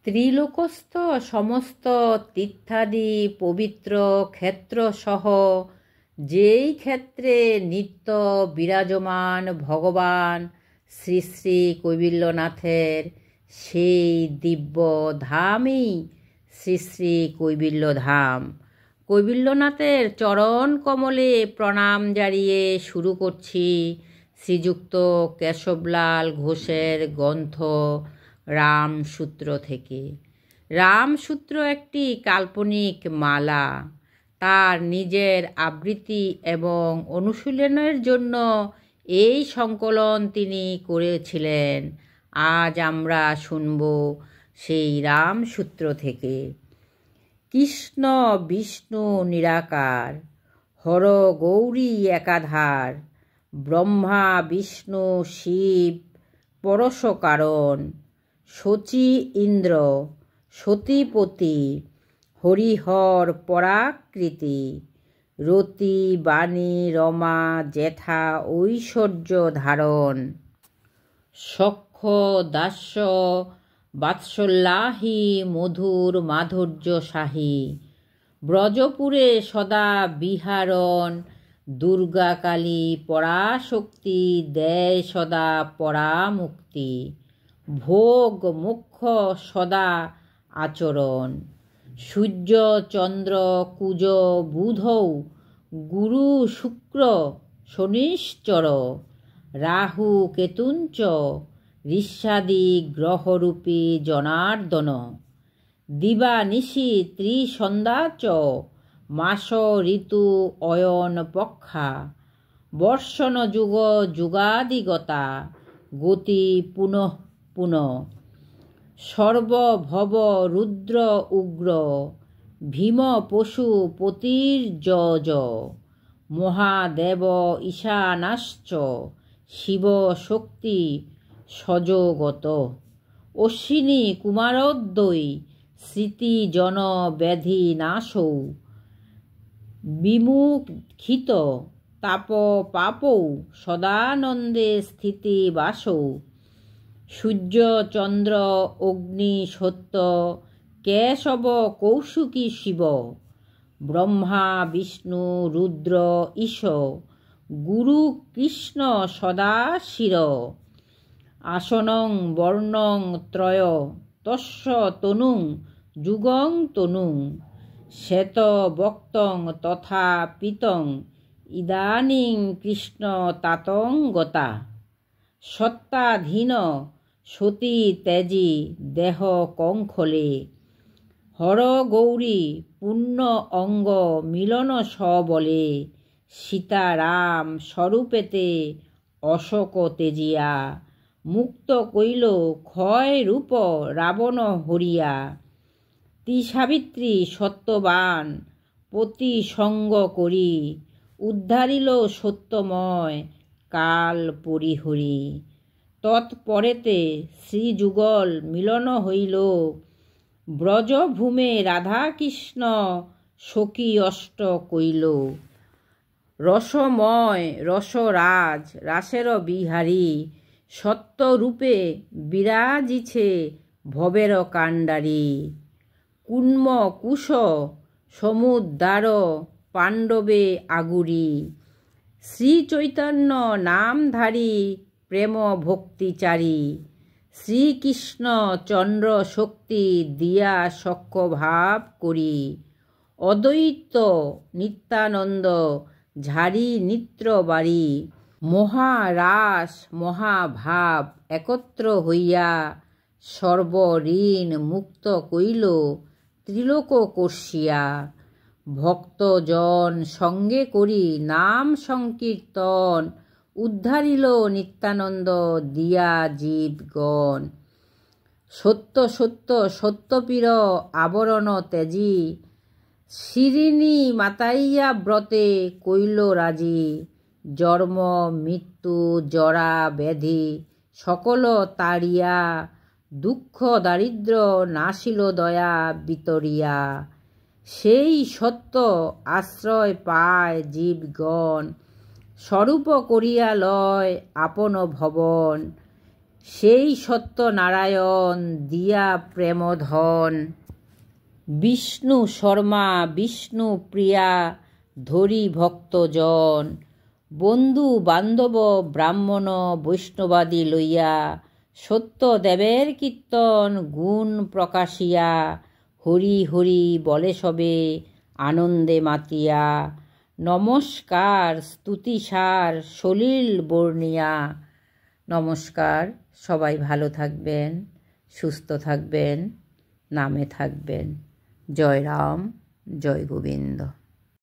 ত্রিলোকস্থ সমস্ত তীর্থাদি পবিত্র ক্ষেত্রসহ যেই ক্ষেত্রে নিত্য বিরাজমান ভগবান শ্রী শ্রী কৈবল্যনাথের সেই দিব্য ধামই শ্রী শ্রী কৈবল্য ধাম। কৈবল্যনাথের চরণ কমলে প্রণাম জানিয়ে শুরু করছি শ্রীযুক্ত কেশবলাল ঘোষের গ্রন্থ রামসূত্র থেকে। রামসূত্র একটি কাল্পনিক মালা। তার নিজের আবৃত্তি এবং অনুশীলনের জন্য এই সংকলন তিনি করেছিলেন। আজ আমরা শুনব সেই রামসূত্র থেকে। কৃষ্ণ বিষ্ণু নিরাকার, হর গৌরী একাধার, ব্রহ্মা বিষ্ণু শিব পরশ কারণ, শচী ইন্দ্র সতীপতি, হরিহর পরাকৃতি, রতি বাণী রমা জ্যেঠা ঐশ্বর্য ধারণ, সখ্য দাস্য বাৎসল্যাহী মধুর মাধুর্য সাহী, ব্রজপুরে সদা বিহারণ, দুর্গা কালী পরাশক্তি, দেয় সদা পরামুক্তি, ভোগ মুখ্য সদা আচরণ, সূর্য চন্দ্র কুজ বুধৌ, গুরু শুক্র শনিশ্চর, রাহু কেতুঞ্চ ঋষ্যাদি গ্রহরূপী জনার্দন, দিবা নিশি ত্রিসন্ধ্যা চ, মাস ঋতু অয়ন পক্ষা, বর্ষণ যুগ যুগাদিগতা, গতি পুনঃ পুনঃ, সর্বভব রুদ্র উগ্র, ভীম পশু পতির্যজ, মহাদেব ঈশানাশ্চ, শিব শক্তি সজগত, অশ্বিনী কুমারোদ্বৈ, স্মৃতিজন ব্যাধি নাশৌ, বিমুখিত তাপ পাপৌ, সদানন্দে স্থিতি বাসৌ, সূর্য চন্দ্র অগ্নি সত্য, কেশব কৌশিকী শিব, ব্রহ্মা বিষ্ণু রুদ্র ঈশ, গুরু কৃষ্ণ সদা শির, আসনং বর্ণং ত্রয় তস্য তনুং যুগং তনুং, শ্বেত বক্তং তথা পীতং, ইদানীং কৃষ্ণ তাতং গতা, সত্তাধীন সতী তেজী দেহ কঙ্খলে, হর গৌরী পূর্ণ অঙ্গ মিলন সবলে, সীতারাম স্বরূপেতে অশোক তেজিয়া, মুক্ত কইল ক্ষয় রূপ রাবণ হরিয়া, ত্রিসাবিত্রী সত্যবান পতি সঙ্গ করি, উদ্ধারিল সত্যময় কাল পরিহরি, তৎপরেতে শ্রীযুগল মিলন হইল, ব্রজভূমে রাধাকৃষ্ণ সখী অষ্ট কইল, রসময় রসরাজ রাসের বিহারী, সত্যরূপে বিরাজিছে ভবের কাণ্ডারী, কুন্ম কুশ সমুদ্দার পাণ্ডবে আগুরি, শ্রীচৈতন্য নামধারী প্রেম ভক্তিচারী, শ্রীকৃষ্ণ চন্দ্র শক্তি দিয়া সখ্য ভাব করি, অদ্বৈত নিত্যানন্দ ঝারি নিত্র বাড়ি, মহারাস মহাভাব একত্র হইয়া, সর্বঋণ মুক্ত কইল ত্রিলোক কর্ষিয়া, ভক্তজন সঙ্গে করি নাম সংকীর্তন, উদ্ধারিল নিত্যানন্দ দিয়া জীবগণ, সত্য সত্য সত্যপীর আবরণ তেজি, শিরিনী মাতাইয়া ব্রতে কইল রাজি, জন্ম মৃত্যু জরা ব্যাধি সকল তাড়িয়া, দুঃখ দারিদ্র নাশিল দয়া বিতরিয়া, সেই সত্য আশ্রয় পায় জীবগণ, স্বরূপ করিয়া লয় আপন ভবন, সেই সত্যনারায়ণ দিয়া প্রেমধন। বিষ্ণু শর্মা বিষ্ণু প্রিয়া ধরি ভক্তজন, বন্ধু বান্ধব ব্রাহ্মণ বৈষ্ণবাদী লইয়া, সত্যদেবের কীর্তন গুণ প্রকাশিয়া, হরি হরি বলে সবে আনন্দে মাতিয়া। নমস্কার স্তুতিসার সলিল বর্ণিয়া। নমস্কার, সবাই ভালো থাকবেন, সুস্থ থাকবেন, নামে থাকবেন। জয় রাম, জয় গোবিন্দ।